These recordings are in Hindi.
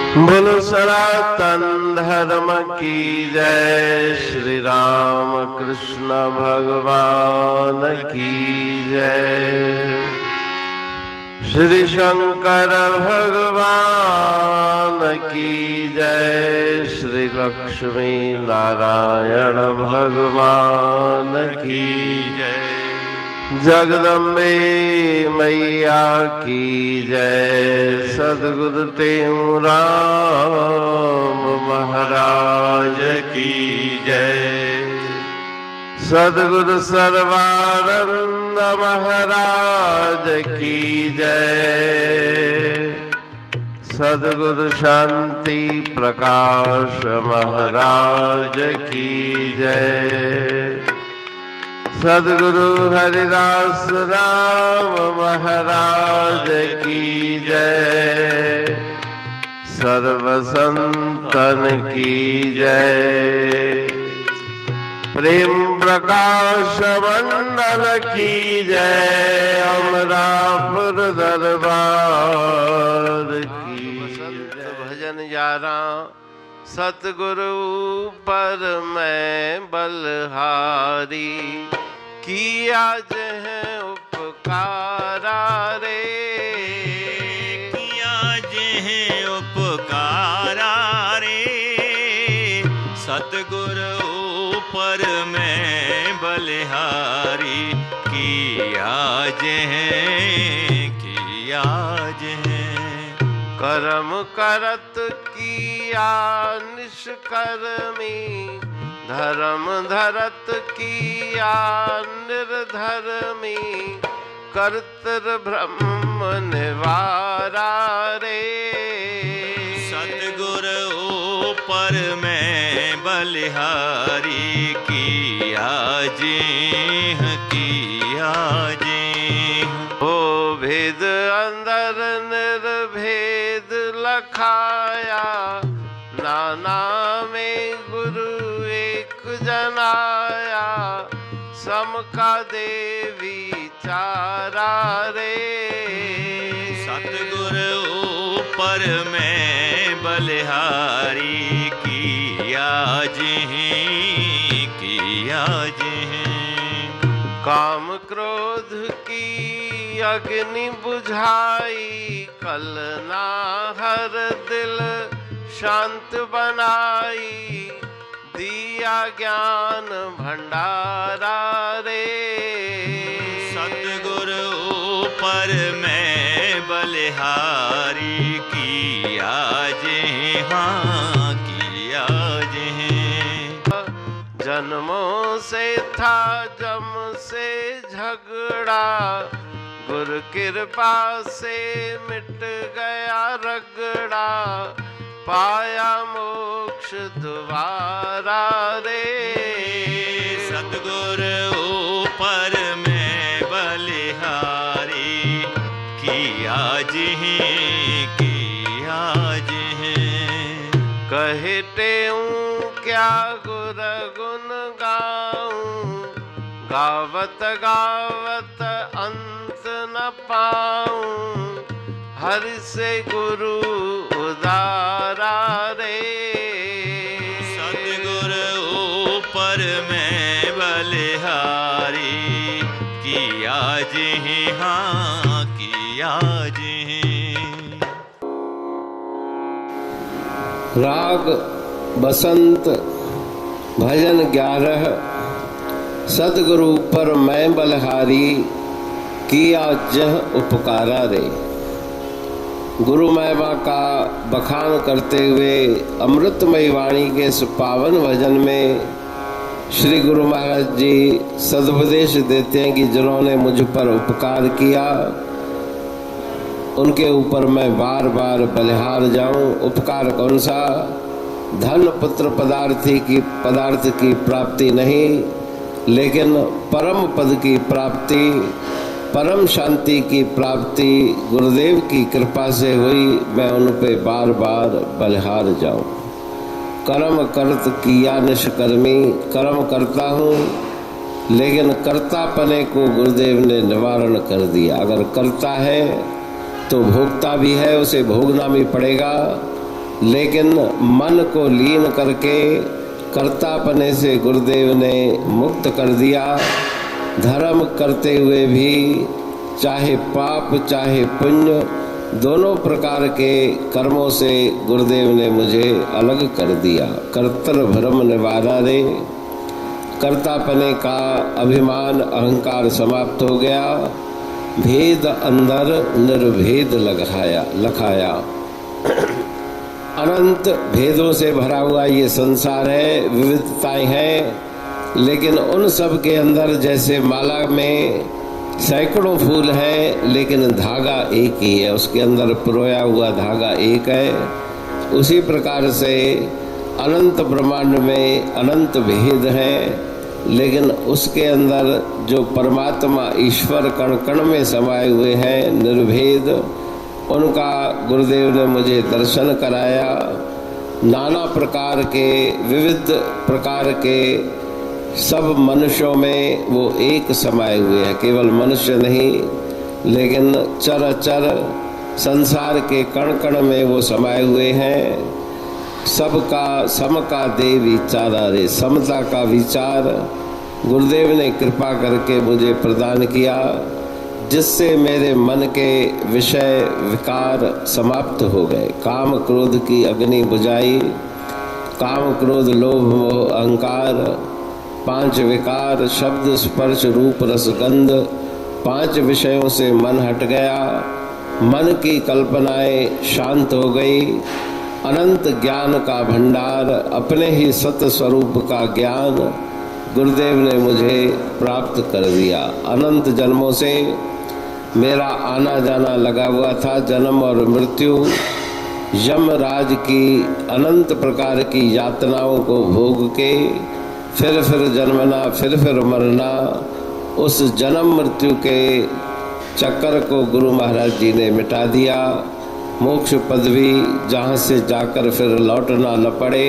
बोलो सनातन धर्म की जय। श्री राम कृष्ण भगवान की जय। श्री शंकर भगवान की जय। श्री लक्ष्मी नारायण भगवान की जय। जगदम्बे मैया की जय। सद्गुरु राम महाराज की जय। सद्गुरु सर्वानंद महाराज की जय। सद्गुरु शांति प्रकाश महाराज की जय। सद्गुरु हरिदास राम महाराज की जय। सर्व संतन की जय। प्रेम प्रकाश मंडल की जय। अमरापुर दरबार की जय। भजन यारा सतगुरु पर मैं बलहारी किया जह उपकारा रे। किया जह उपकारा रे। सतगुरु पर मैं बलिहारी किया जह कर्म करत किया निष्कर्मी। धर्म धरत किया निर्धर्मी। कर्तृ ब्रह्म निवारा रे। सतगुरु पर मैं बलिहारी किया जे। हो भेद अंदर निर्भेद लखाया। नाना में गुरु एक जनाया। सम का देवी चारा रे। सतगुरु पर मैं बलिहारी किया जे। काम क्रोध की अग्नि बुझाई। कल ना हर दिल शांत बनाई। दिया ज्ञान भंडारा रे। सतगुरु पर मैं बलिहारी किया जे। जन्मों से था जम से झगड़ा। गुरु कृपा से मिट गया रगड़ा। पाया मोक्ष द्वारा रे। सतगुरु पर मैं बलिहारी किया जे। कहते हूँ क्या गुर गुण गाऊं। गावत गावत अंत न पाऊं। हरि से गुरु उदारा रे। सतगुरु पर मैं बलिहारी किया जे। राग बसंत भजन 11। सतगुरु पर मैं बलहारी किया जह उपकारा रे। गुरु महिमा का बखान करते हुए अमृतमयी वाणी के इस पावन भजन में श्री गुरु महाराज जी सदुपदेश देते हैं कि जिन्होंने मुझ पर उपकार किया उनके ऊपर मैं बार बार बलिहार जाऊं। उपकार कौन सा? धन पुत्र पदार्थ की प्राप्ति नहीं, लेकिन परम पद की प्राप्ति, परम शांति की प्राप्ति गुरुदेव की कृपा से हुई। मैं उन पे बार बार बलिहार जाऊं। कर्म करत किया निष्कर्मी। कर्म करता हूँ लेकिन कर्तापने को गुरुदेव ने निवारण कर दिया। अगर करता है तो भोगता भी है, उसे भोगना भी पड़ेगा। लेकिन मन को लीन करके कर्तापने से गुरुदेव ने मुक्त कर दिया। धर्म करते हुए भी चाहे पाप चाहे पुण्य, दोनों प्रकार के कर्मों से गुरुदेव ने मुझे अलग कर दिया। कर्तृ भ्रम निवारा रे, कर्तापने का अभिमान अहंकार समाप्त हो गया। भेद अंदर निर्भेद लखाया। अनंत भेदों से भरा हुआ ये संसार है, विविधताएं हैं, लेकिन उन सब के अंदर जैसे माला में सैकड़ों फूल हैं लेकिन धागा एक ही है, उसके अंदर पिरोया हुआ धागा एक है। उसी प्रकार से अनंत ब्रह्मांड में अनंत भेद हैं, लेकिन उसके अंदर जो परमात्मा ईश्वर कण कण में समाये हुए हैं निर्भेद, उनका गुरुदेव ने मुझे दर्शन कराया। नाना प्रकार के विविध प्रकार के सब मनुष्यों में वो एक समाये हुए हैं। केवल मनुष्य नहीं, लेकिन चर संसार के कण कण में वो समाये हुए हैं। सबका सम का दे विचारा रे, समता का विचार गुरुदेव ने कृपा करके मुझे प्रदान किया, जिससे मेरे मन के विषय विकार समाप्त हो गए। काम क्रोध की अग्नि बुझाई। काम क्रोध लोभ मोह अहंकार, 5 विकार शब्द स्पर्श रूप रस गंध, 5 विषयों से मन हट गया। मन की कल्पनाएं शांत हो गई। अनंत ज्ञान का भंडार, अपने ही सत्य स्वरूप का ज्ञान गुरुदेव ने मुझे प्राप्त कर दिया। अनंत जन्मों से मेरा आना जाना लगा हुआ था, जन्म और मृत्यु, यमराज की अनंत प्रकार की यातनाओं को भोग के फिर जन्मना, फिर मरना, उस जन्म मृत्यु के चक्कर को गुरु महाराज जी ने मिटा दिया। मोक्ष पदवी, जहाँ से जाकर फिर लौटना न पड़े,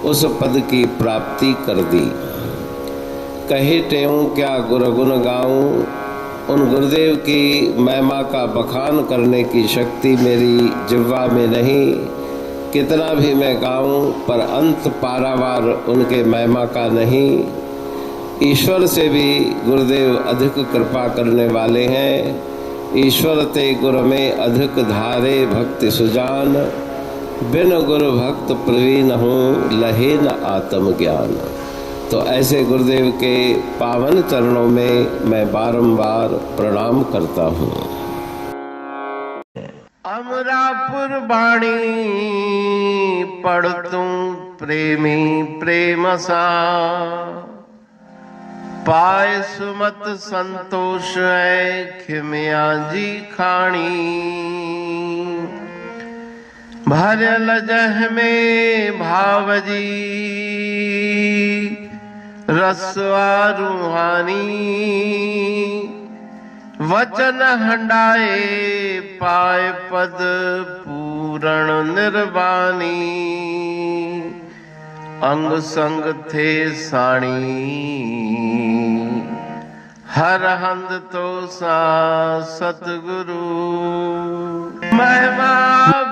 उस पद की प्राप्ति कर दी। कहे टेऊं क्या गुरगुन गाऊं, उन गुरुदेव की महिमा का बखान करने की शक्ति मेरी जिह्वा में नहीं। कितना भी मैं गाऊं पर अंत पारावार उनके महिमा का नहीं। ईश्वर से भी गुरुदेव अधिक कृपा करने वाले हैं। ईश्वर ते गुरु में अधिक धारे भक्ति सुजान, बिन गुरु भक्त प्रवीण हूँ लहे न आत्म ज्ञान। तो ऐसे गुरुदेव के पावन चरणों में मैं बारंबार प्रणाम करता हूँ। अमरापुर बाणी पढ़तूं प्रेमी प्रेम सा, पाए सुमत संतोष है खिमिया जी खाणी। भरल जह में भावजी रसवा रूहानी, वचन हंडाए पाए पद पूरण निर्वाणी। अंग संग थे साणी हर हंद तो सा सतगुरु। महिमा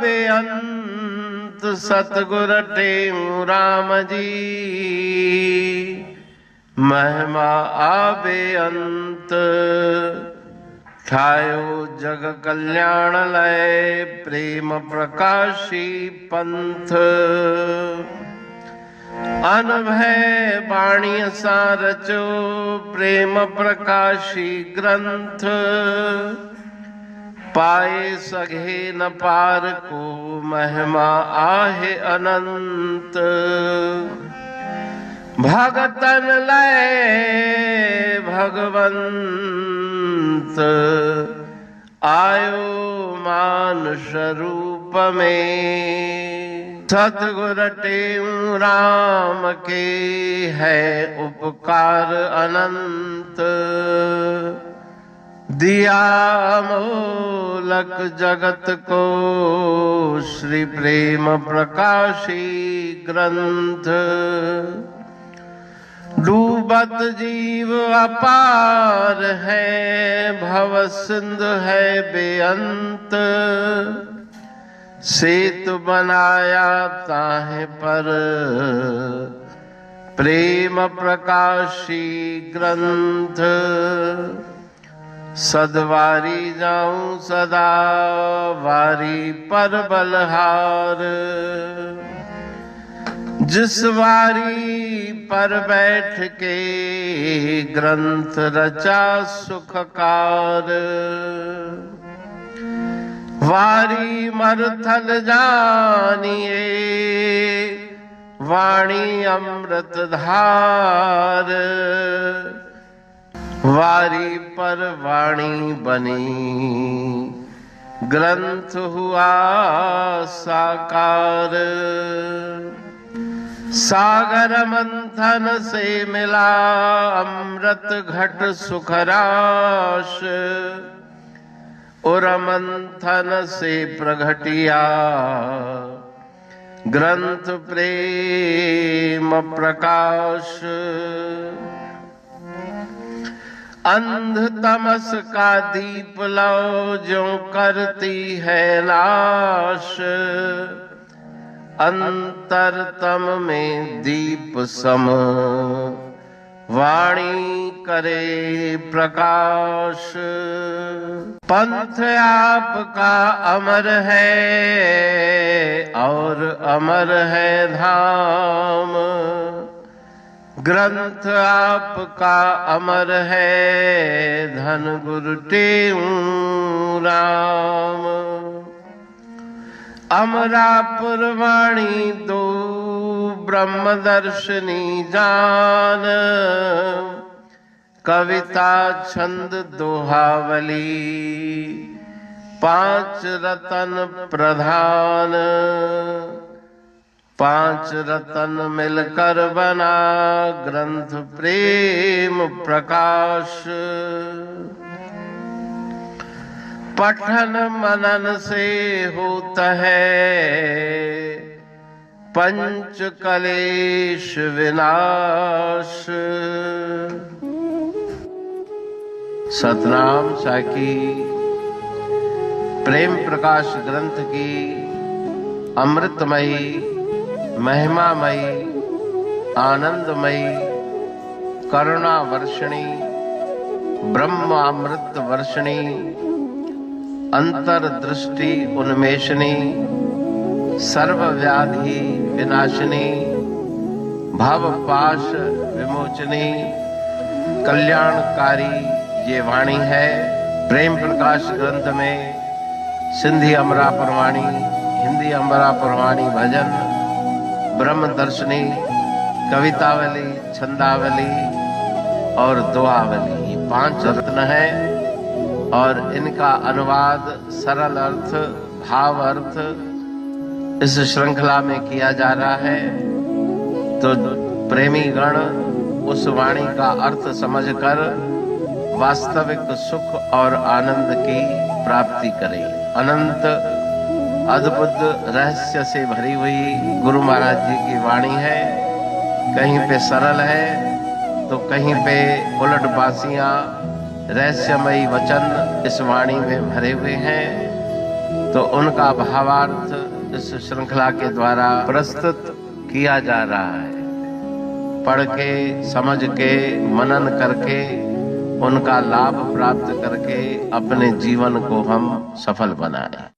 बेअंत सतगुर टेऊ राम जी, महिमा आबे अंत ठायो जग कल्याण लय प्रेम प्रकाशी पंथ। अनभय बाणी सा रचो प्रेम प्रकाशी ग्रंथ। पाए सघे न पार को महिमा आहे अनंत। भगतन लय भगवंत आयो मानुष रूप में। सतगुर टेऊ राम के है उपकार अनंत। दिया मोलक जगत को श्री प्रेम प्रकाशी ग्रंथ। डूबत जीव अपार है भव सिंधु है बेअंत। सेतु बनाया ताहे पर प्रेम प्रकाशी ग्रंथ। सदवारी जाऊं सदा वारी पर बलहार। जिस वारी पर बैठ के ग्रंथ रचा सुखकार। वारी मरथल जानिए वाणी अमृत धार। वारी पर वाणी बनी ग्रंथ हुआ साकार। सागर मंथन से मिला अमृत घट सुखराश। और मंथन से प्रगटिया ग्रंथ प्रेम प्रकाश। अंध तमस का दीप लो जो करती है नाश। अंतरतम में दीप सम वाणी करे प्रकाश। पंथ आपका अमर है और अमर है धाम। ग्रंथ आपका अमर है धन गुरु टेऊ राम। अमरापुर वाणी दो ब्रह्मदर्शनी जान। कविता छंद दोहावली पांच रतन प्रधान। पांच रतन मिलकर बना ग्रंथ प्रेम प्रकाश। पठन मनन से होता है पंच कलेश विनाश। सतनाम साकी प्रेम प्रकाश ग्रंथ की अमृतमयी महिमामयी आनंदमयी करुणा वर्षिणी ब्रह्मामृत वर्षिणी अंतर्दृष्टि उन्मेषणी सर्वव्याधि विनाशिनी भवपाश विमोचनी कल्याणकारी ये वाणी है। प्रेम प्रकाश ग्रंथ में सिंधी अमरापुर वाणी, हिंदी अमरापुर वाणी भजन, ब्रह्म दर्शनी, कवितावली, छंदावली और दुआवली ये पांच रत्न है। और इनका अनुवाद सरल अर्थ भाव अर्थ इस श्रृंखला में किया जा रहा है। तो प्रेमी गण उस वाणी का अर्थ समझकर वास्तविक सुख और आनंद की प्राप्ति करें। अनंत अद्भुत रहस्य से भरी हुई गुरु महाराज जी की वाणी है। कहीं पे सरल है तो कहीं पे उलट बासियां रहस्यमयी वचन इस वाणी में भरे हुए हैं। तो उनका भावार्थ इस श्रृंखला के द्वारा प्रस्तुत किया जा रहा है। पढ़ के समझ के मनन करके उनका लाभ प्राप्त करके अपने जीवन को हम सफल बनाएं।